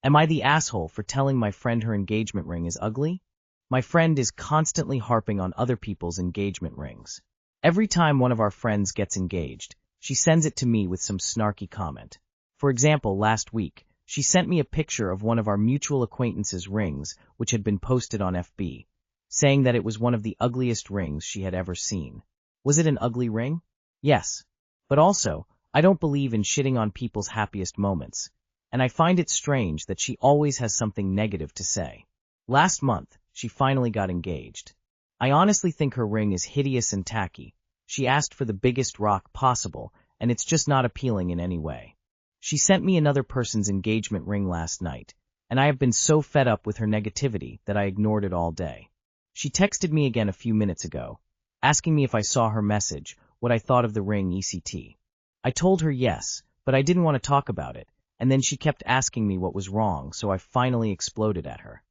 Am I the asshole for telling my friend her engagement ring is ugly? My friend is constantly harping on other people's engagement rings. Every time one of our friends gets engaged, she sends it to me with some snarky comment. For example, last week, she sent me a picture of one of our mutual acquaintances' rings, which had been posted on FB, saying that it was one of the ugliest rings she had ever seen. Was it an ugly ring? Yes. But also, I don't believe in shitting on people's happiest moments, and I find it strange that she always has something negative to say. Last month, she finally got engaged. I honestly think her ring is hideous and tacky. She asked for the biggest rock possible, and it's just not appealing in any way. She sent me another person's engagement ring last night, and I have been so fed up with her negativity that I ignored it all day. She texted me again a few minutes ago, asking me if I saw her message, what I thought of the ring etc. I told her yes, but I didn't want to talk about it, and then she kept asking me what was wrong, so I finally exploded at her.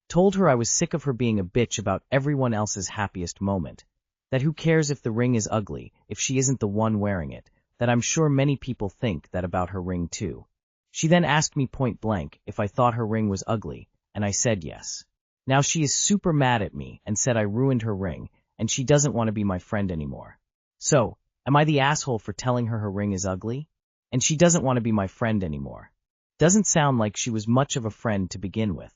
Told her I was sick of her being a bitch about everyone else's happiest moment, that who cares if the ring is ugly if she isn't the one wearing it, that I'm sure many people think that about her ring too. She then asked me point blank if I thought her ring was ugly, and I said yes. Now she is super mad at me and said I ruined her ring, and she doesn't want to be my friend anymore. So, am I the asshole for telling her ring is ugly? And she doesn't want to be my friend anymore. Doesn't sound like she was much of a friend to begin with.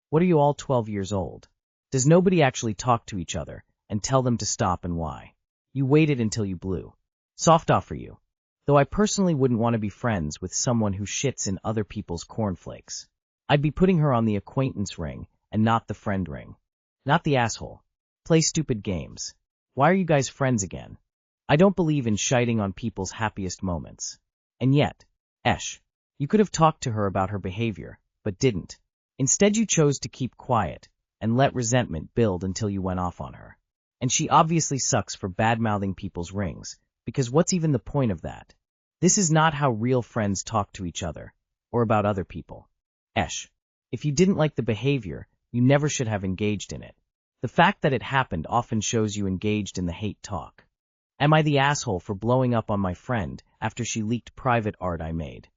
What are you all 12 years old? Does nobody actually talk to each other and tell them to stop and why? You waited until you blew. Soft off for you. Though I personally wouldn't want to be friends with someone who shits in other people's cornflakes. I'd be putting her on the acquaintance ring and not the friend ring. Not the asshole. Play stupid games. Why are you guys friends again? I don't believe in shiting on people's happiest moments. And yet, you could have talked to her about her behavior, but didn't. Instead you chose to keep quiet and let resentment build until you went off on her. And she obviously sucks for bad-mouthing people's rings, because what's even the point of that? This is not how real friends talk to each other, or about other people. If you didn't like the behavior, you never should have engaged in it. The fact that it happened often shows you engaged in the hate talk. Am I the asshole for blowing up on my friend after she leaked private art I made?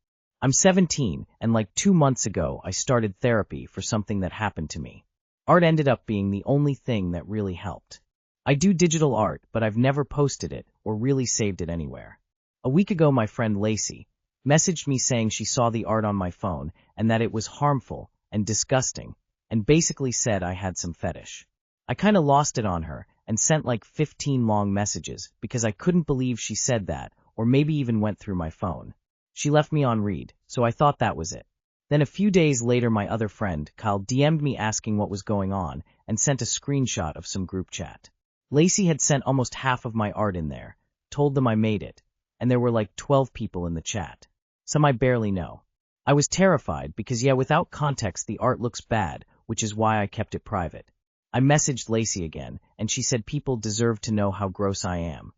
I'm 17, and like 2 months ago I started therapy for something that happened to me. Art ended up being the only thing that really helped. I do digital art, but I've never posted it or really saved it anywhere. A week ago my friend Lacey messaged me saying she saw the art on my phone and that it was harmful and disgusting, and basically said I had some fetish. I kinda lost it on her and sent like 15 long messages because I couldn't believe she said that, or maybe even went through my phone. She left me on read, so I thought that was it. Then a few days later my other friend, Kyle, DM'd me asking what was going on and sent a screenshot of some group chat. Lacey had sent almost half of my art in there, told them I made it, and there were like 12 people in the chat. Some I barely know. I was terrified because without context the art looks bad, which is why I kept it private. I messaged Lacey again, and she said people deserve to know how gross I am.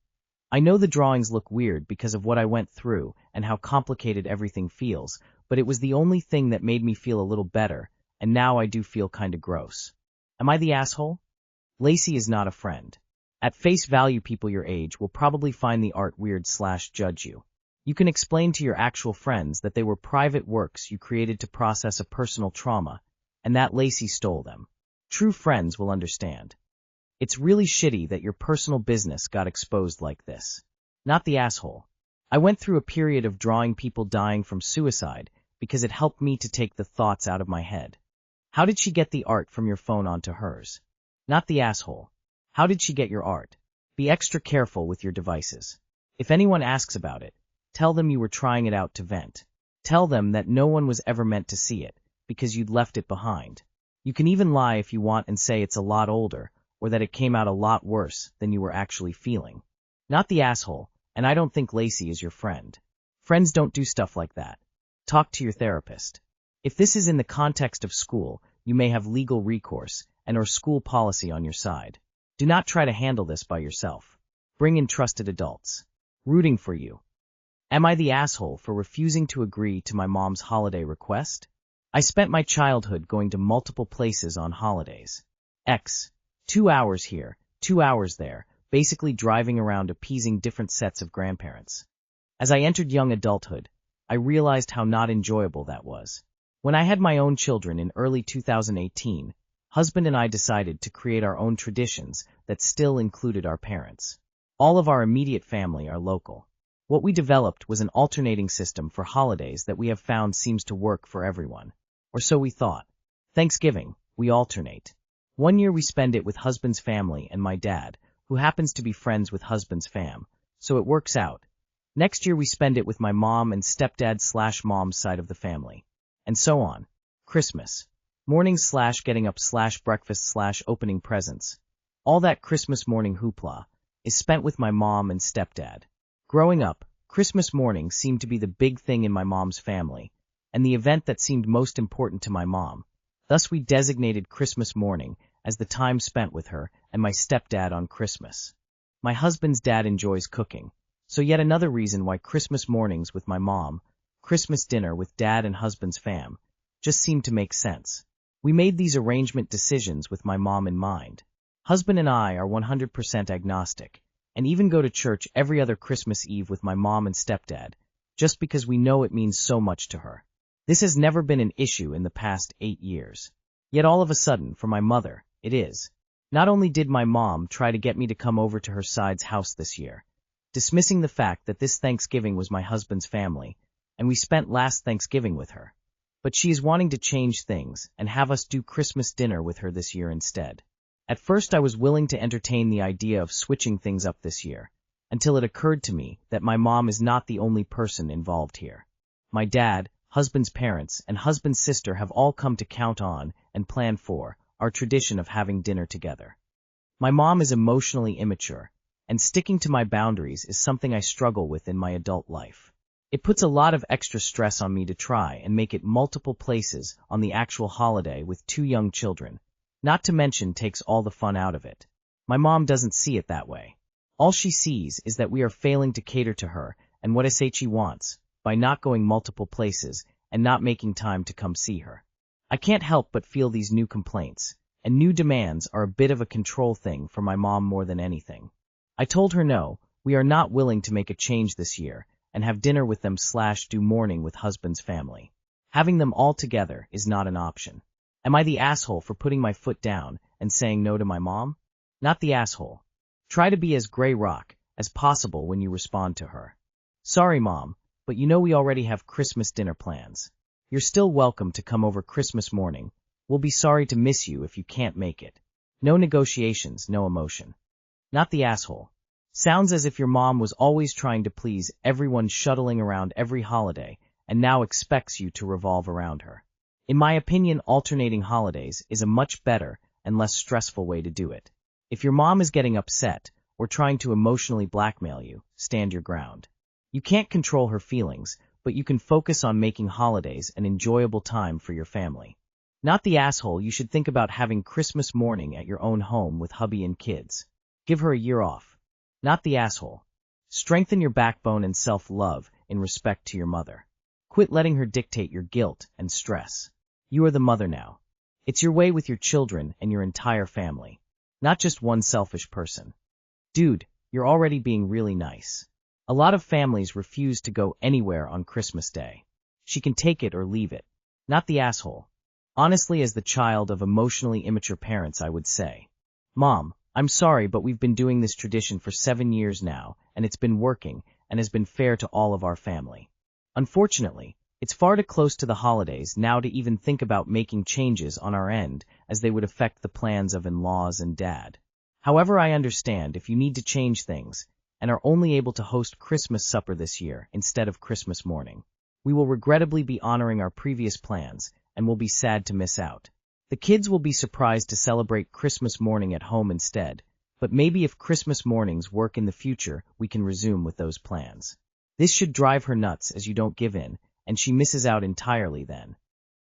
I know the drawings look weird because of what I went through and how complicated everything feels, but it was the only thing that made me feel a little better, and now I do feel kinda gross. Am I the asshole? Lacey is not a friend. At face value people your age will probably find the art weird/judge you. You can explain to your actual friends that they were private works you created to process a personal trauma, and that Lacey stole them. True friends will understand. It's really shitty that your personal business got exposed like this. Not the asshole. I went through a period of drawing people dying from suicide because it helped me to take the thoughts out of my head. How did she get the art from your phone onto hers? Not the asshole. How did she get your art? Be extra careful with your devices. If anyone asks about it, tell them you were trying it out to vent. Tell them that no one was ever meant to see it, because you'd left it behind. You can even lie if you want and say it's a lot older, or that it came out a lot worse than you were actually feeling. Not the asshole, and I don't think Lacey is your friend. Friends don't do stuff like that. Talk to your therapist. If this is in the context of school, you may have legal recourse and/or school policy on your side. Do not try to handle this by yourself. Bring in trusted adults. Rooting for you. Am I the asshole for refusing to agree to my mom's holiday request? I spent my childhood going to multiple places on holidays. 2 hours here, 2 hours there, basically driving around appeasing different sets of grandparents. As I entered young adulthood, I realized how not enjoyable that was. When I had my own children in early 2018, husband and I decided to create our own traditions that still included our parents. All of our immediate family are local. What we developed was an alternating system for holidays that we have found seems to work for everyone. Or so we thought. Thanksgiving, we alternate. One year we spend it with husband's family and my dad, who happens to be friends with husband's fam, so it works out. Next year we spend it with my mom and stepdad/mom's side of the family. And so on. Christmas. Morning/getting up/breakfast/opening presents. All that Christmas morning hoopla is spent with my mom and stepdad. Growing up, Christmas morning seemed to be the big thing in my mom's family, and the event that seemed most important to my mom. Thus we designated Christmas morning as the time spent with her and my stepdad on Christmas. My husband's dad enjoys cooking, so yet another reason why Christmas mornings with my mom, Christmas dinner with dad and husband's fam, just seemed to make sense. We made these arrangement decisions with my mom in mind. Husband and I are 100% agnostic, and even go to church every other Christmas Eve with my mom and stepdad, just because we know it means so much to her. This has never been an issue in the past 8 years. Yet all of a sudden, for my mother, it is. Not only did my mom try to get me to come over to her side's house this year, dismissing the fact that this Thanksgiving was my husband's family, and we spent last Thanksgiving with her, but she is wanting to change things and have us do Christmas dinner with her this year instead. At first I was willing to entertain the idea of switching things up this year, until it occurred to me that my mom is not the only person involved here. My dad, husband's parents, and husband's sister have all come to count on and plan for our tradition of having dinner together. My mom is emotionally immature, and sticking to my boundaries is something I struggle with in my adult life. It puts a lot of extra stress on me to try and make it multiple places on the actual holiday with 2 young children, not to mention takes all the fun out of it. My mom doesn't see it that way. All she sees is that we are failing to cater to her and what she wants, by not going multiple places and not making time to come see her. I can't help but feel these new complaints, and new demands are a bit of a control thing for my mom more than anything. I told her no, we are not willing to make a change this year, and have dinner with them/do morning with husband's family. Having them all together is not an option. Am I the asshole for putting my foot down and saying no to my mom? Not the asshole. Try to be as gray rock as possible when you respond to her. Sorry, Mom, but you know we already have Christmas dinner plans. You're still welcome to come over Christmas morning. We'll be sorry to miss you if you can't make it. No negotiations, no emotion. Not the asshole. Sounds as if your mom was always trying to please everyone, shuttling around every holiday, and now expects you to revolve around her. In my opinion, alternating holidays is a much better and less stressful way to do it. If your mom is getting upset or trying to emotionally blackmail you, stand your ground. You can't control her feelings, but you can focus on making holidays an enjoyable time for your family. Not the asshole, you should think about having Christmas morning at your own home with hubby and kids. Give her a year off. Not the asshole. Strengthen your backbone and self-love in respect to your mother. Quit letting her dictate your guilt and stress. You are the mother now. It's your way with your children and your entire family, not just one selfish person. Dude, you're already being really nice. A lot of families refuse to go anywhere on Christmas Day. She can take it or leave it. Not the asshole. Honestly, as the child of emotionally immature parents, I would say, Mom, I'm sorry, but we've been doing this tradition for 7 years now, and it's been working and has been fair to all of our family. Unfortunately, it's far too close to the holidays now to even think about making changes on our end, as they would affect the plans of in-laws and dad. However, I understand if you need to change things and are only able to host Christmas supper this year instead of Christmas morning. We will regrettably be honoring our previous plans and will be sad to miss out. The kids will be surprised to celebrate Christmas morning at home instead, but maybe if Christmas mornings work in the future, we can resume with those plans. This should drive her nuts as you don't give in, and she misses out entirely then.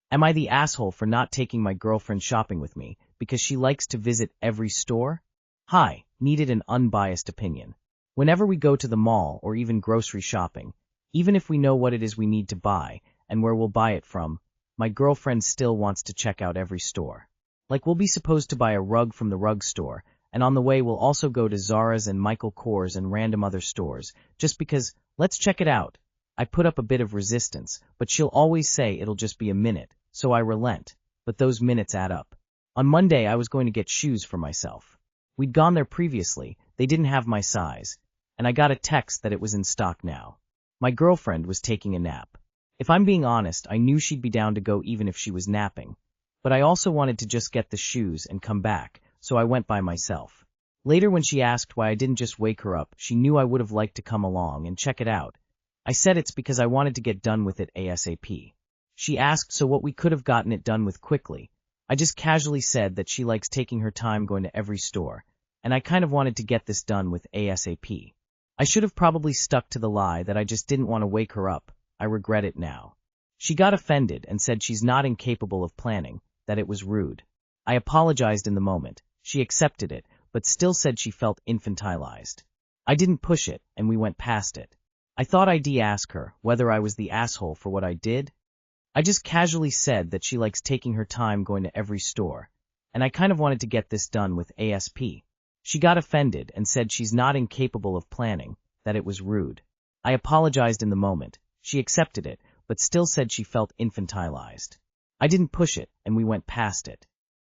Am I the asshole for not taking my girlfriend shopping with me because she likes to visit every store? Hi, needed an unbiased opinion. Whenever we go to the mall or even grocery shopping, even if we know what it is we need to buy and where we'll buy it from, my girlfriend still wants to check out every store. Like we'll be supposed to buy a rug from the rug store, and on the way we'll also go to Zara's and Michael Kors and random other stores, just because, let's check it out. I put up a bit of resistance, but she'll always say it'll just be a minute, so I relent, but those minutes add up. On Monday, I was going to get shoes for myself. We'd gone there previously, they didn't have my size, and I got a text that it was in stock now. My girlfriend was taking a nap. If I'm being honest, I knew she'd be down to go even if she was napping, but I also wanted to just get the shoes and come back, so I went by myself. Later when she asked why I didn't just wake her up, she knew I would have liked to come along and check it out. I said it's because I wanted to get done with it ASAP. She asked so what we could have gotten it done with quickly. I just casually said that she likes taking her time going to every store, and I kind of wanted to get this done with ASAP. I should have probably stuck to the lie that I just didn't want to wake her up. I regret it now. She got offended and said she's not incapable of planning, that it was rude. I apologized in the moment. She accepted it, but still said she felt infantilized. I didn't push it, and we went past it. I thought I'd ask her whether I was the asshole for what I did. I just casually said that she likes taking her time going to every store, and I kind of wanted to get this done with ASAP. She got offended and said she's not incapable of planning, that it was rude. I apologized in the moment. She accepted it, but still said she felt infantilized. I didn't push it, and we went past it.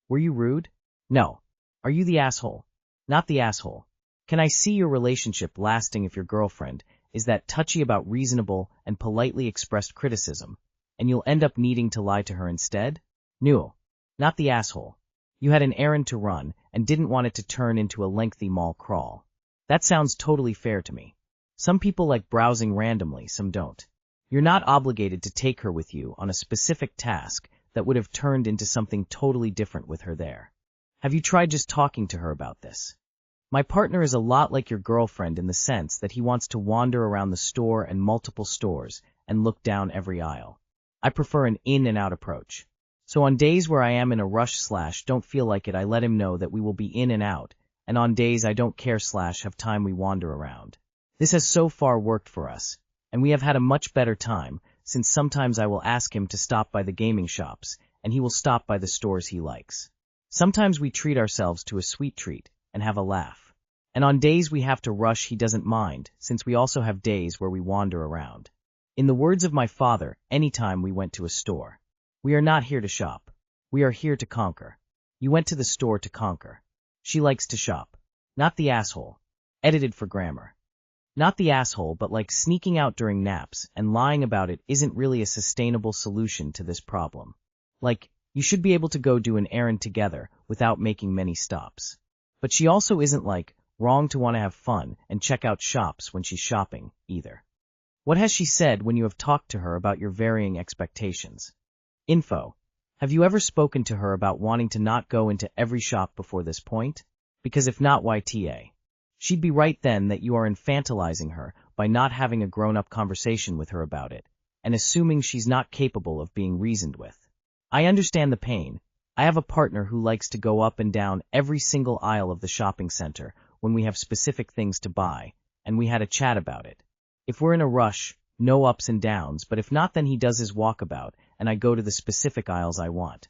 Were you rude? No. Are you the asshole? Not the asshole. Can I see your relationship lasting if your girlfriend is that touchy about reasonable and politely expressed criticism, and you'll end up needing to lie to her instead? No. Not the asshole. You had an errand to run and didn't want it to turn into a lengthy mall crawl. That sounds totally fair to me. Some people like browsing randomly, some don't. You're not obligated to take her with you on a specific task that would have turned into something totally different with her there. Have you tried just talking to her about this? My partner is a lot like your girlfriend in the sense that he wants to wander around the store and multiple stores and look down every aisle. I prefer an in and out approach. So on days where I am in a rush / don't feel like it, I let him know that we will be in and out, and on days I don't care / have time we wander around. This has so far worked for us, and we have had a much better time, since sometimes I will ask him to stop by the gaming shops, and he will stop by the stores he likes. Sometimes we treat ourselves to a sweet treat and have a laugh. And on days we have to rush, he doesn't mind, since we also have days where we wander around. In the words of my father, anytime we went to a store. We are not here to shop. We are here to conquer. You went to the store to conquer. She likes to shop. Not the asshole. Edited for grammar. Not the asshole, but like sneaking out during naps and lying about it isn't really a sustainable solution to this problem. Like, you should be able to go do an errand together without making many stops. But she also isn't like, wrong to want to have fun and check out shops when she's shopping, either. What has she said when you have talked to her about your varying expectations? Info. Have you ever spoken to her about wanting to not go into every shop before this point? Because if not, YTA. She'd be right then that you are infantilizing her by not having a grown-up conversation with her about it, and assuming she's not capable of being reasoned with. I understand the pain. I have a partner who likes to go up and down every single aisle of the shopping center when we have specific things to buy, and we had a chat about it. If we're in a rush, no ups and downs, but if not, then he does his walkabout, and I go to the specific aisles I want.